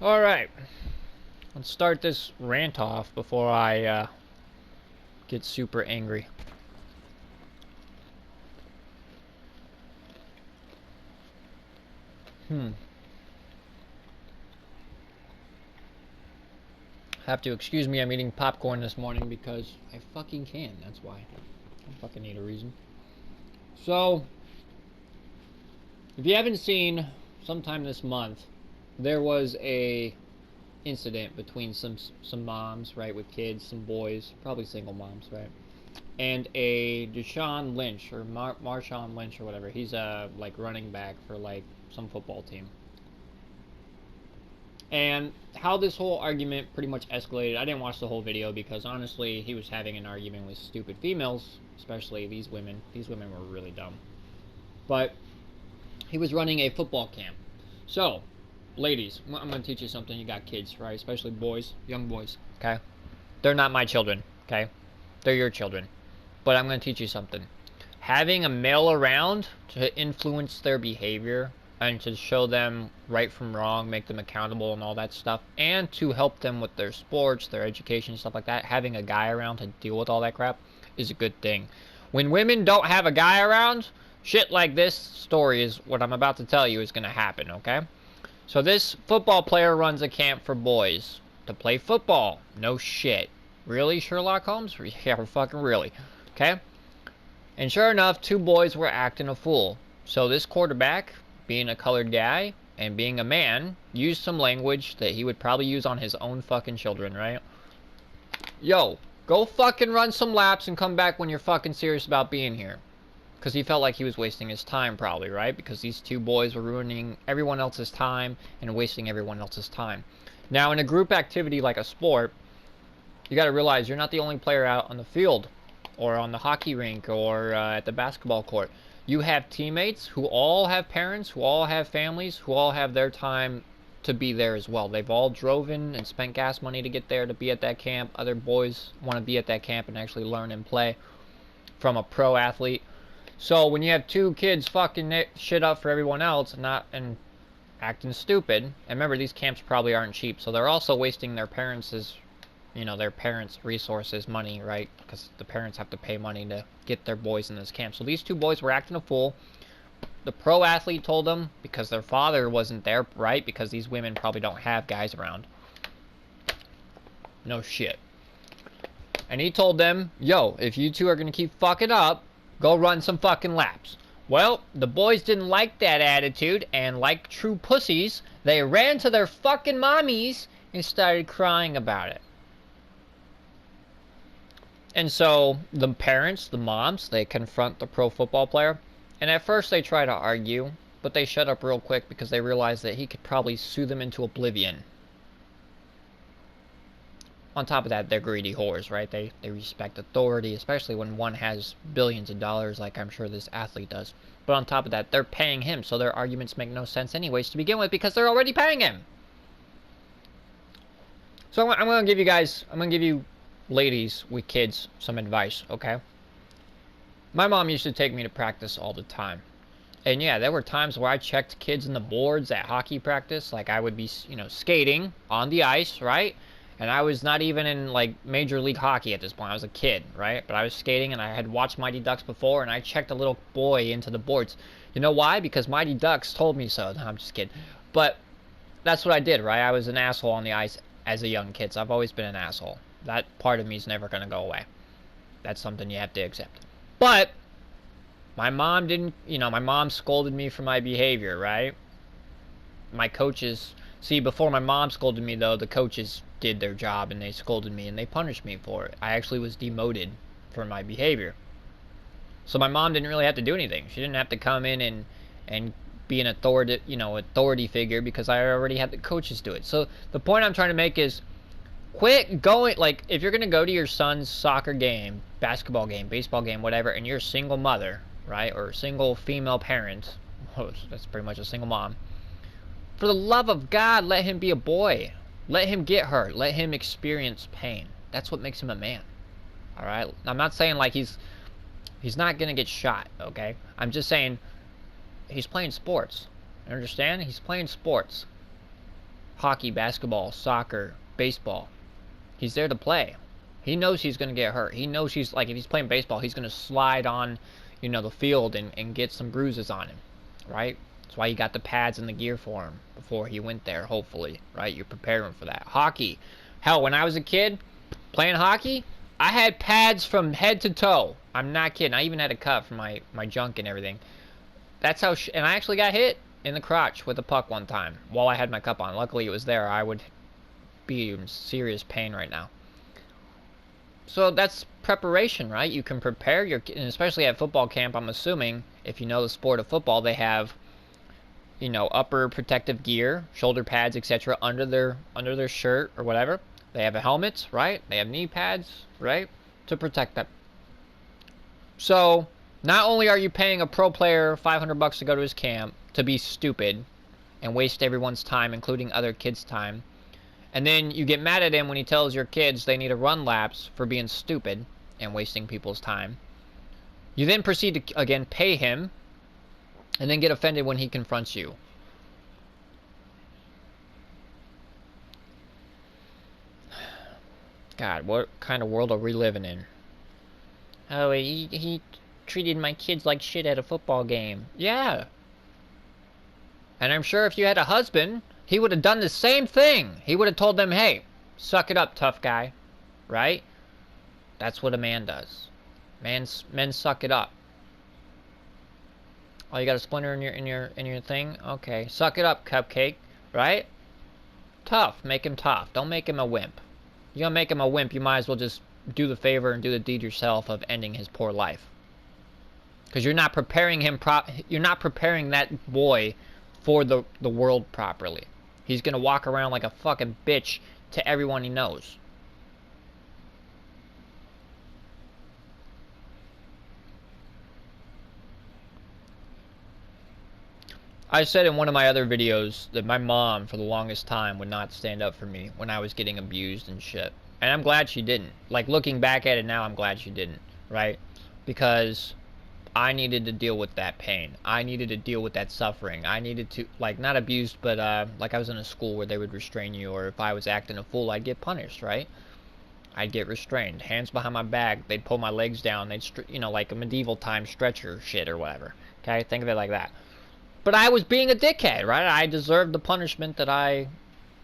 Alright, let's start this rant off before I get super angry. Have to excuse me, I'm eating popcorn this morning because I fucking can, that's why. I don't fucking need a reason. So, if you haven't seen, sometime this month, there was a incident between some moms, right, with kids, some boys, probably single moms, right, and a Deshaun Lynch or Marshawn Lynch or whatever. He's a like running back for like some football team. And how this whole argument pretty much escalated, I didn't watch the whole video because honestly, he was having an argument with stupid females, especially these women. These women were really dumb. But he was running a football camp. So, ladies, I'm going to teach you something. You got kids, right? Especially boys, young boys, okay? They're not my children, okay? They're your children. But I'm going to teach you something. Having a male around to influence their behavior and to show them right from wrong, make them accountable and all that stuff, and to help them with their sports, their education, stuff like that, having a guy around to deal with all that crap is a good thing. When women don't have a guy around, shit like this story is what I'm about to tell you is going to happen, okay? So this football player runs a camp for boys to play football. No shit. Really, Sherlock Holmes? Yeah, fucking really. Okay? And sure enough, two boys were acting a fool. So this quarterback, being a colored guy and being a man, used some language that he would probably use on his own fucking children, right? Yo, go fucking run some laps and come back when you're fucking serious about being here. Because he felt like he was wasting his time, probably, right? Because these two boys were ruining everyone else's time and wasting everyone else's time. Now, in a group activity like a sport, you got to realize you're not the only player out on the field or on the hockey rink or at the basketball court. You have teammates who all have parents, who all have families, who all have their time to be there as well. They've all driven and spent gas money to get there to be at that camp. Other boys want to be at that camp and actually learn and play from a pro athlete. So when you have two kids fucking shit up for everyone else and acting stupid, and remember these camps probably aren't cheap, so they're also wasting their parents' resources, money, right? Because the parents have to pay money to get their boys in this camp. So these two boys were acting a fool. The pro athlete told them, because their father wasn't there, right? Because these women probably don't have guys around. No shit. And he told them, yo, if you two are going to keep fucking up, go run some fucking laps. Well, the boys didn't like that attitude, and like true pussies, they ran to their fucking mommies and started crying about it. And so the parents, the moms, they confront the pro football player, and at first they try to argue, but they shut up real quick because they realize that he could probably sue them into oblivion. On top of that, they're greedy whores, right? They respect authority, especially when one has billions of dollars like I'm sure this athlete does. But on top of that, they're paying him, so their arguments make no sense anyways to begin with because they're already paying him. So I'm going to give you ladies with kids some advice, okay? My mom used to take me to practice all the time. And yeah, there were times where I checked kids in the boards at hockey practice. Like I would be, skating on the ice, right? And I was not even in, like, Major League Hockey at this point. I was a kid, right? But I was skating, and I had watched Mighty Ducks before, and I checked a little boy into the boards. You know why? Because Mighty Ducks told me so. No, I'm just kidding. But that's what I did, right? I was an asshole on the ice as a young kid, so I've always been an asshole. That part of me is never going to go away. That's something you have to accept. But my mom didn't, my mom scolded me for my behavior, right? My coaches... See, before my mom scolded me, though, the coaches did their job, and they scolded me, and they punished me for it. I actually was demoted for my behavior. So my mom didn't really have to do anything. She didn't have to come in and be an authority figure because I already had the coaches do it. So the point I'm trying to make is quit going, like, if you're going to go to your son's soccer game, basketball game, baseball game, whatever, and you're a single mother, right, or a single female parent, that's pretty much a single mom, for the love of God, let him be a boy. Let him get hurt. Let him experience pain. That's what makes him a man. Alright? I'm not saying like he's not going to get shot, okay? I'm just saying he's playing sports. You understand? He's playing sports. hockey, basketball, soccer, baseball. He's there to play. He knows he's going to get hurt. He knows he's, like, if he's playing baseball, he's going to slide on, you know, the field and get some bruises on him, right? That's why you got the pads and the gear for him before he went there, hopefully, right? You're preparing for that. Hockey. Hell, when I was a kid playing hockey, I had pads from head to toe. I'm not kidding. I even had a cut for my junk and everything. That's how, and I actually got hit in the crotch with a puck one time while I had my cup on. Luckily, it was there. I would be in serious pain right now. So that's preparation, right? You can prepare your, and especially at football camp, I'm assuming, if you know the sport of football, they have, you know, upper protective gear, shoulder pads, etc. under their shirt or whatever. They have helmets, right? They have knee pads, right? To protect them. So, not only are you paying a pro player $500 to go to his camp to be stupid and waste everyone's time, including other kids' time, and then you get mad at him when he tells your kids they need to run laps for being stupid and wasting people's time. You then proceed to, again, pay him, and then get offended when he confronts you. God, what kind of world are we living in? Oh, he treated my kids like shit at a football game. Yeah. And I'm sure if you had a husband, he would have done the same thing. He would have told them, hey, suck it up, tough guy. Right? That's what a man does. Men suck it up. Oh, you got a splinter in your thing? Okay. Suck it up, cupcake. Right? Tough. Make him tough. Don't make him a wimp. You're gonna make him a wimp, you might as well just do the favor and do the deed yourself of ending his poor life. Because you're not preparing him you're not preparing that boy for the world properly. He's gonna walk around like a fucking bitch to everyone he knows. I said in one of my other videos that my mom, for the longest time, would not stand up for me when I was getting abused and shit. And I'm glad she didn't. Like, looking back at it now, I'm glad she didn't, right? Because I needed to deal with that pain. I needed to deal with that suffering. I needed to, like, not abused, but, like I was in a school where they would restrain you, or if I was acting a fool, I'd get punished, right? I'd get restrained. Hands behind my back, they'd pull my legs down, they'd, you know, like a medieval time stretcher shit or whatever. Okay? Think of it like that. But I was being a dickhead, right? I deserved the punishment that I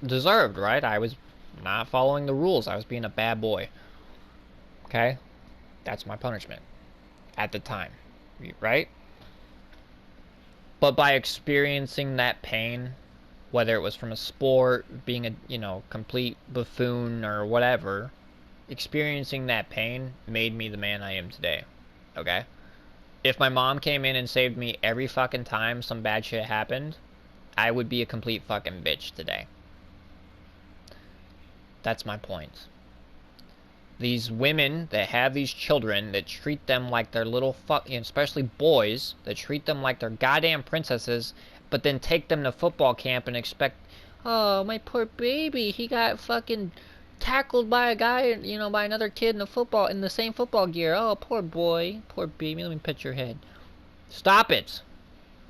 deserved, right? I was not following the rules. I was being a bad boy. Okay? That's my punishment. At the time. Right? But by experiencing that pain, whether it was from a sport, being a, you know, complete buffoon or whatever, experiencing that pain made me the man I am today. Okay? If my mom came in and saved me every fucking time some bad shit happened, I would be a complete fucking bitch today. That's my point. These women that have these children that treat them like they're little especially boys, that treat them like they're goddamn princesses, but then take them to football camp and expect, oh, my poor baby, he got fucking tackled by a guy, you know, by another kid in the same football gear. Oh, poor boy, poor baby. Let me pet your head. Stop it.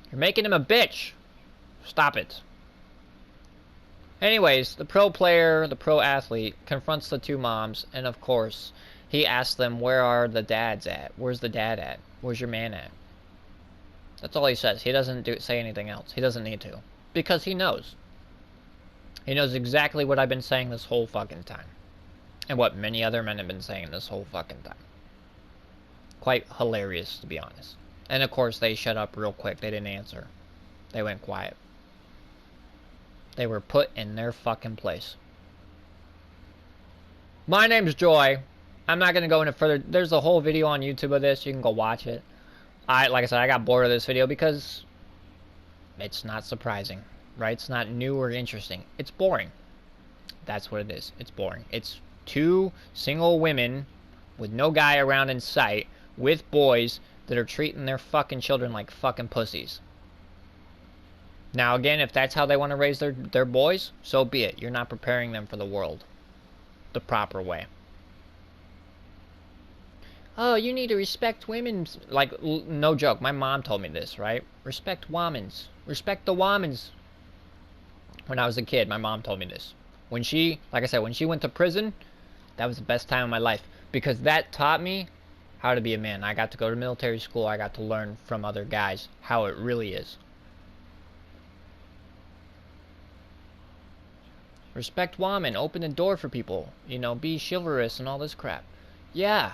You're making him a bitch. Stop it. Anyways, the pro player, the pro athlete, confronts the two moms, and of course, he asks them, where are the dads at? Where's the dad at? Where's your man at? That's all he says. He doesn't say anything else. He doesn't need to. Because he knows. He knows exactly what I've been saying this whole fucking time. And what many other men have been saying this whole fucking time. Quite hilarious, to be honest. And of course, they shut up real quick. They didn't answer. They went quiet. They were put in their fucking place. My name's Joy. I'm not going to go into further. There's a whole video on YouTube of this. You can go watch it. Like I said, I got bored of this video because it's not surprising. Right? It's not new or interesting. It's boring. That's what it is. It's boring. It's two single women with no guy around in sight with boys that are treating their fucking children like fucking pussies. Now again, if that's how they want to raise their boys, so be it. You're not preparing them for the world the proper way. Oh, you need to respect women's, like, no joke. My mom told me this, right? Respect womans. Respect the womans. when I was a kid. My mom told me this. When she, like I said, when she went to prison, that was the best time of my life. Because that taught me how to be a man. I got to go to military school. I got to learn from other guys how it really is. Respect women. Open the door for people. You know, be chivalrous and all this crap. Yeah.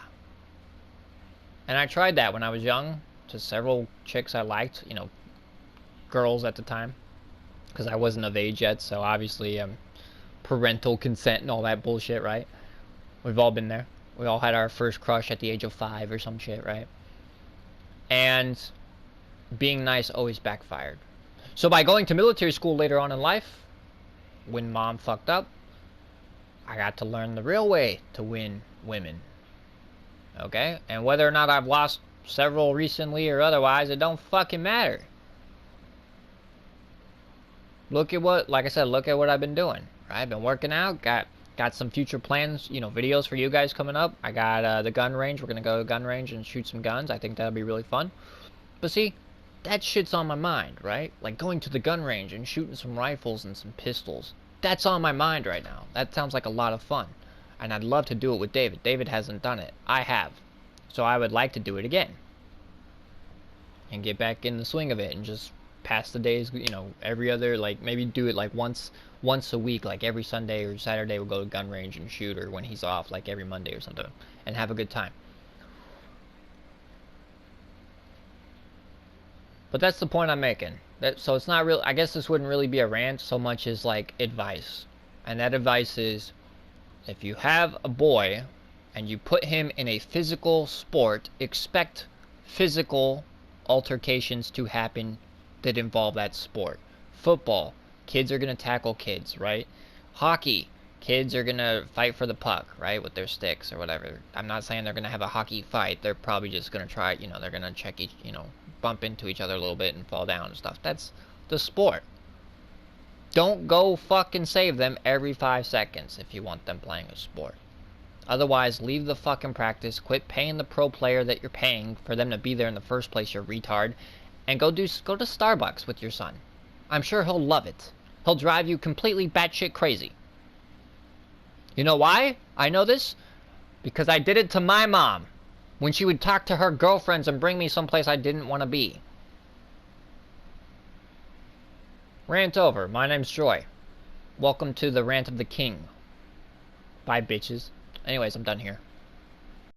And I tried that when I was young to several chicks I liked. You know, girls at the time. Because I wasn't of age yet. So obviously, parental consent and all that bullshit, right? We've all been there. We all had our first crush at the age of 5 or some shit, right? And being nice always backfired. So by going to military school later on in life, when mom fucked up, I got to learn the real way to win women. Okay? And whether or not I've lost several recently or otherwise, it don't fucking matter. Look at what, like I said, look at what I've been doing. Right? I've been working out, got some future plans, you know, videos for you guys coming up. I got the gun range. We're going to go to the gun range and shoot some guns. I think that'll be really fun. But see, that shit's on my mind, right? Like going to the gun range and shooting some rifles and some pistols. That's on my mind right now. That sounds like a lot of fun. And I'd love to do it with David. David hasn't done it. I have. So I would like to do it again. And get back in the swing of it and just pass the days, you know, every other, like, maybe do it like once a week, like every Sunday or Saturday we'll go to gun range and shoot, or when he's off, like every Monday or something, and have a good time. But that's the point I'm making. So it's not real. I guess this wouldn't really be a rant so much as like advice. And that advice is, if you have a boy and you put him in a physical sport, expect physical altercations to happen that involve that sport. Football, kids are going to tackle kids, right? Hockey, kids are going to fight for the puck, right, with their sticks or whatever. I'm not saying they're going to have a hockey fight. They're probably just going to try, you know, they're going to check each, you know, bump into each other a little bit and fall down and stuff. That's the sport. Don't go fucking save them every 5 seconds if you want them playing a sport. Otherwise, leave the fucking practice, quit paying the pro player that you're paying for them to be there in the first place, you retard, and go to Starbucks with your son. I'm sure he'll love it. He'll drive you completely batshit crazy. You know why I know this? Because I did it to my mom when she would talk to her girlfriends and bring me someplace I didn't want to be. Rant over. My name's Joy. Welcome to the Rant of the King. Bye, bitches. Anyways, I'm done here.